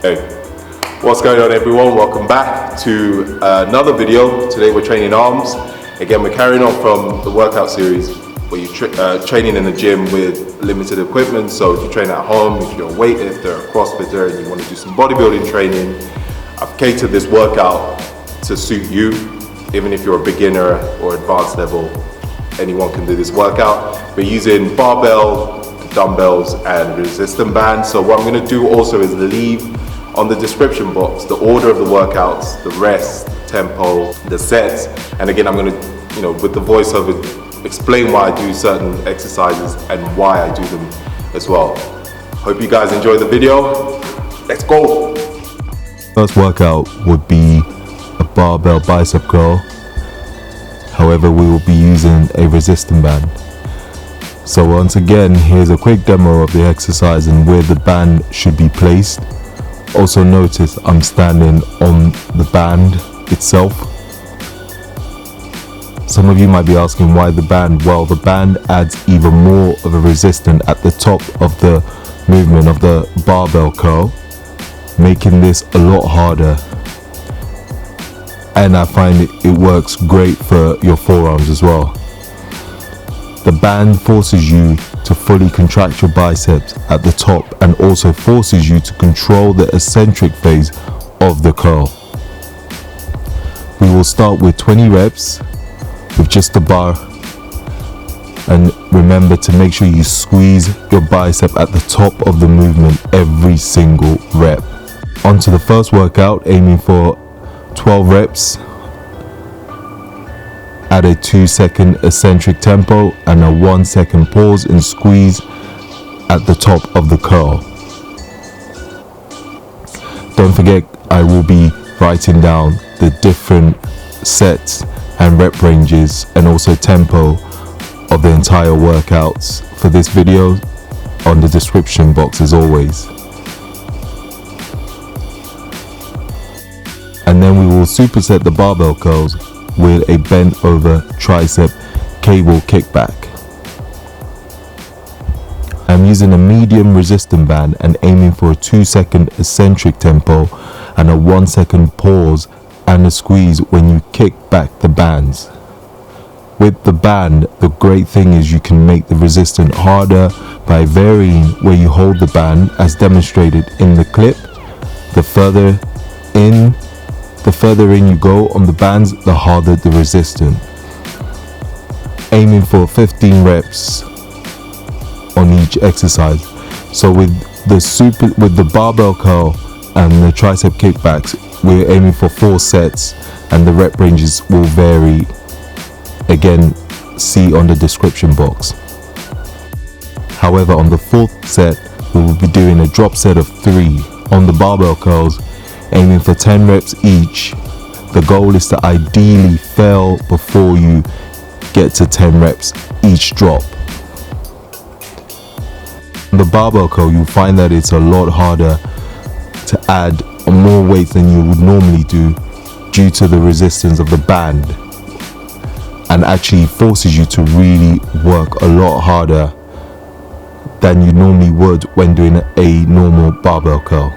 Hey, what's going on everyone? Welcome back to another video. Today we're training arms. Again, we're carrying on from the workout series where you're training in the gym with limited equipment. So if you train at home, if you're a weightlifter, a crossfitter, and you want to do some bodybuilding training, I've catered this workout to suit you. Even if you're a beginner or advanced level, anyone can do this workout. We're using barbell, dumbbells, and resistance bands. So what I'm going to do also is leave on the description box the order of the workouts, the rest, tempo, the sets, and again I'm going to, with the voiceover, explain why I do certain exercises and why I do them as well. Hope you guys enjoy the video. Let's go. First workout would be a barbell bicep curl. However, we will be using a resistance band. So once again, here's a quick demo of the exercise and where the band should be placed. Also notice I'm standing on the band itself. Some of you might be asking why the band. Well, the band adds even more of a resistance at the top of the movement of the barbell curl, making this a lot harder. And I find it works great for your forearms as well. The band forces you to fully contract your biceps at the top and also forces you to control the eccentric phase of the curl. We will start with 20 reps with just the bar, and remember to make sure you squeeze your bicep at the top of the movement every single rep. On to the first workout, aiming for 12 reps at a 2-second eccentric tempo and a 1-second pause and squeeze at the top of the curl. Don't forget, I will be writing down the different sets and rep ranges and also tempo of the entire workouts for this video on the description box as always. And then we will superset the barbell curls with a bent over tricep cable kickback. I'm using a medium resistance band and aiming for a 2-second eccentric tempo and a 1-second pause and a squeeze when you kick back the bands. With the band, the great thing is you can make the resistance harder by varying where you hold the band, as demonstrated in the clip. The further in you go on the bands, the harder the resistance. Aiming for 15 reps on each exercise. So with the barbell curl and the tricep kickbacks, we're aiming for 4 sets and the rep ranges will vary. Again, see on the description box. However, on the 4th set, we will be doing a drop set of 3 on the barbell curls, aiming for 10 reps each. The goal is to ideally fail before you get to 10 reps each drop. On the barbell curl, you'll find that it's a lot harder to add more weight than you would normally do due to the resistance of the band, and actually forces you to really work a lot harder than you normally would when doing a normal barbell curl.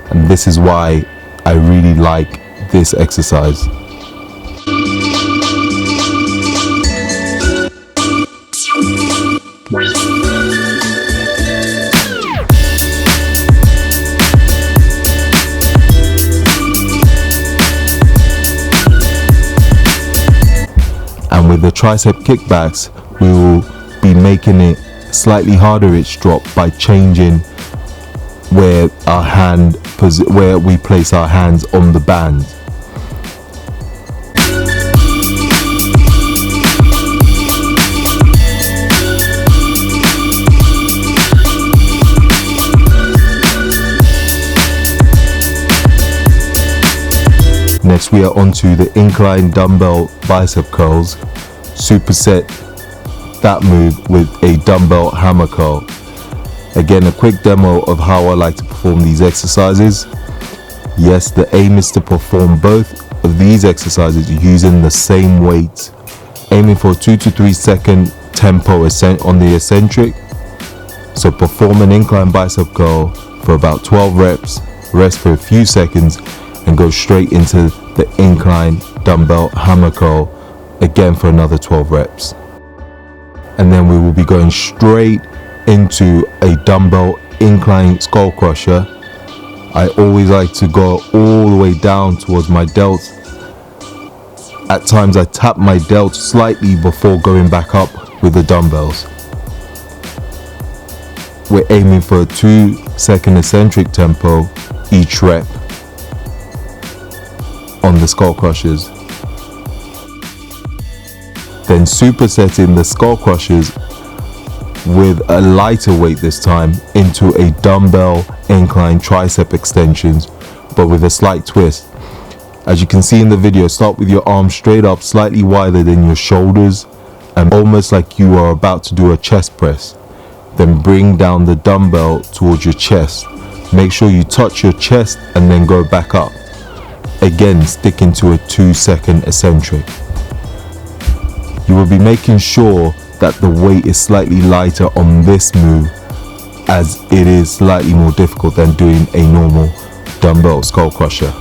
And this is why I really like this exercise. And with the tricep kickbacks, we will be making it slightly harder each drop by changing where we place our hands on the band. Next we are onto the incline dumbbell bicep curls. Superset that move with a dumbbell hammer curl. Again, a quick demo of how I like to perform these exercises. Yes, the aim is to perform both of these exercises using the same weight, aiming for a 2 to 3 second tempo on the eccentric So perform an incline bicep curl for about 12 reps, rest for a few seconds, and go straight into the incline dumbbell hammer curl again for another 12 reps. And then we will be going straight into a dumbbell incline skull crusher. I always like to go all the way down towards my delts. At times I tap my delts slightly before going back up with the dumbbells. We're aiming for a 2-second eccentric tempo each rep on the skull crushers. Then supersetting the skull crushers with a lighter weight this time into a dumbbell incline tricep extensions, but with a slight twist. As you can see in the video, start with your arms straight up, slightly wider than your shoulders, and almost like you are about to do a chest press. Then bring down the dumbbell towards your chest. Make sure you touch your chest and then go back up. Again, sticking to a 2-second eccentric. You will be making sure that the weight is slightly lighter on this move, as it is slightly more difficult than doing a normal dumbbell skull crusher.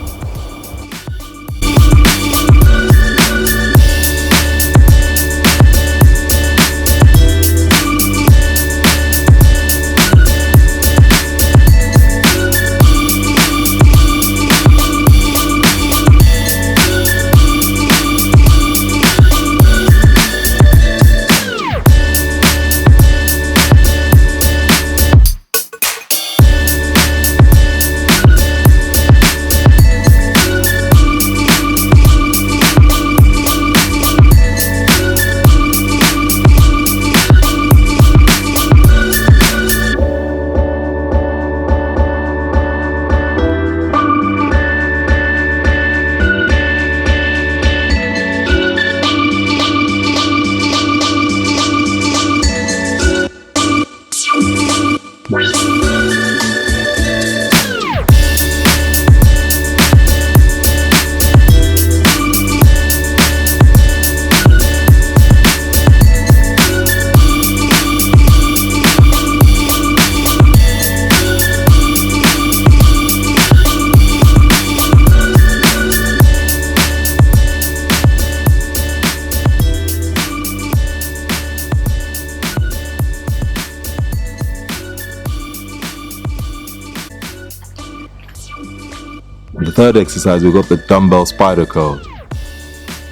The third exercise, we've got the dumbbell spider curl.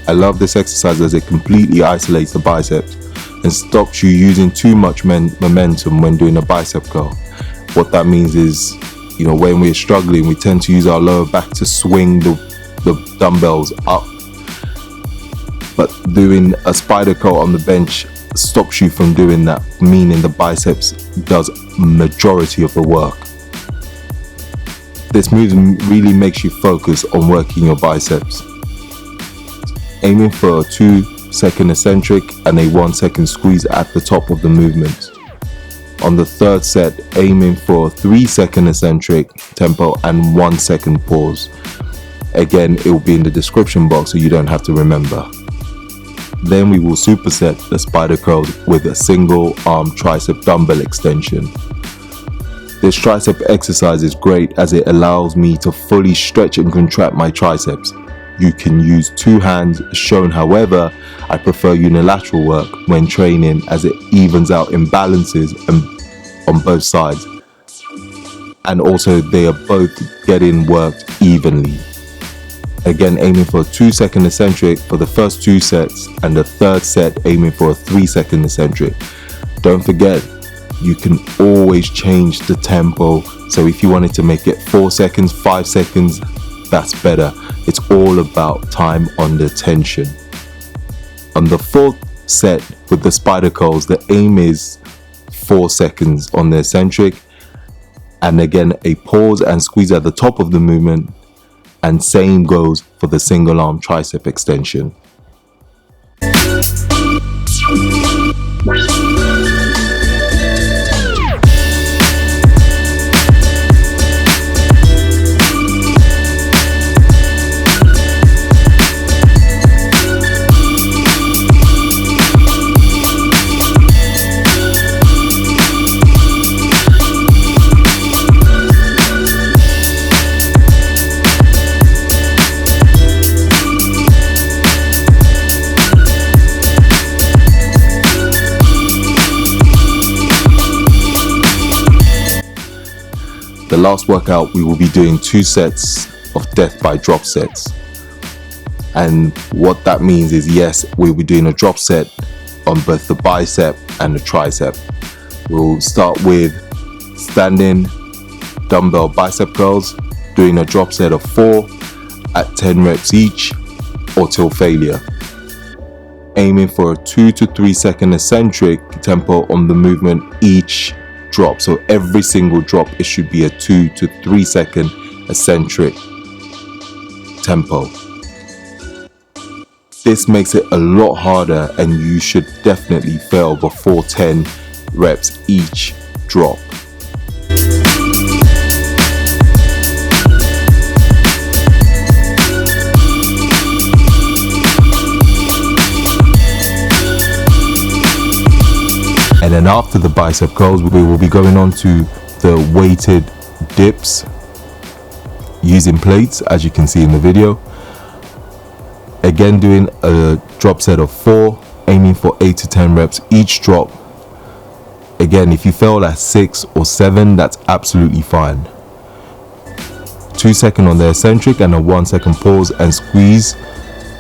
I love this exercise as it completely isolates the biceps and stops you using too much momentum when doing a bicep curl. What that means is, when we're struggling, we tend to use our lower back to swing the dumbbells up. But doing a spider curl on the bench stops you from doing that, meaning the biceps does majority of the work. This move really makes you focus on working your biceps. Aiming for a 2-second eccentric and a 1-second squeeze at the top of the movement. On the third set, aiming for a 3-second eccentric tempo and 1-second pause. Again, it will be in the description box so you don't have to remember. Then we will superset the spider curls with a single arm tricep dumbbell extension. This tricep exercise is great as it allows me to fully stretch and contract my triceps. You can use 2 hands shown, however, I prefer unilateral work when training as it evens out imbalances on both sides. And also they are both getting worked evenly. Again, aiming for a 2-second eccentric for the first 2 sets and the third set aiming for a 3-second eccentric. Don't forget, you can always change the tempo, so if you wanted to make it 4 seconds, 5 seconds, that's better. It's all about time under tension. On the 4th set with the spider curls, the aim is 4 seconds on the eccentric, and again a pause and squeeze at the top of the movement, and same goes for the single arm tricep extension. The last workout, we will be doing 2 sets of death by drop sets. And what that means is, yes, we'll be doing a drop set on both the bicep and the tricep. We'll start with standing dumbbell bicep curls, doing a drop set of 4 at 10 reps each or till failure. Aiming for a 2 to 3 second eccentric tempo on the movement each drop. So every single drop, it should be a 2 to 3 second eccentric tempo. This makes it a lot harder, and you should definitely fail before 10 reps each drop. And then after the bicep curls, we will be going on to the weighted dips using plates, as you can see in the video. Again, doing a drop set of 4, aiming for 8 to 10 reps each drop. Again, if you fail at 6 or 7, that's absolutely fine. 2 seconds on the eccentric and a 1 second pause and squeeze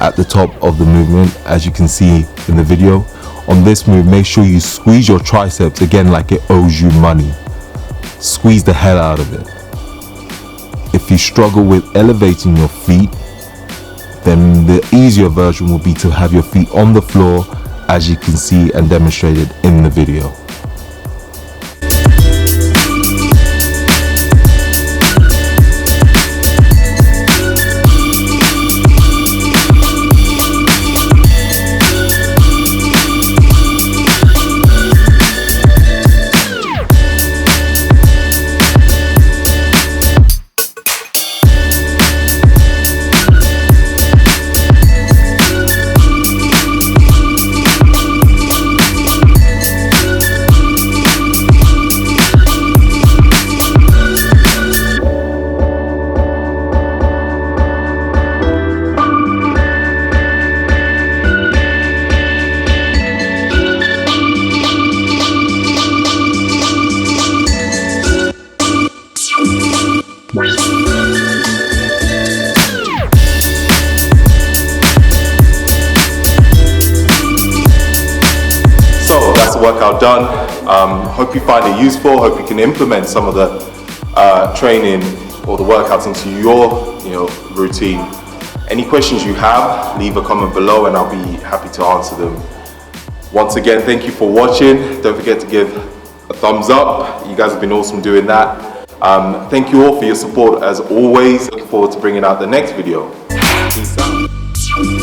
at the top of the movement, as you can see in the video. On this move, make sure you squeeze your triceps again like it owes you money. Squeeze the hell out of it. If you struggle with elevating your feet, then the easier version will be to have your feet on the floor, as you can see and demonstrated in the video. So that's the workout done. Hope you find it useful. Hope you can implement some of the training or the workouts into your routine. Any questions you have, leave a comment below and I'll be happy to answer them. Once again, thank you for watching. Don't forget to give a thumbs up. You guys have been awesome doing that. Thank you all for your support as always. Looking forward to bringing out the next video. Peace out.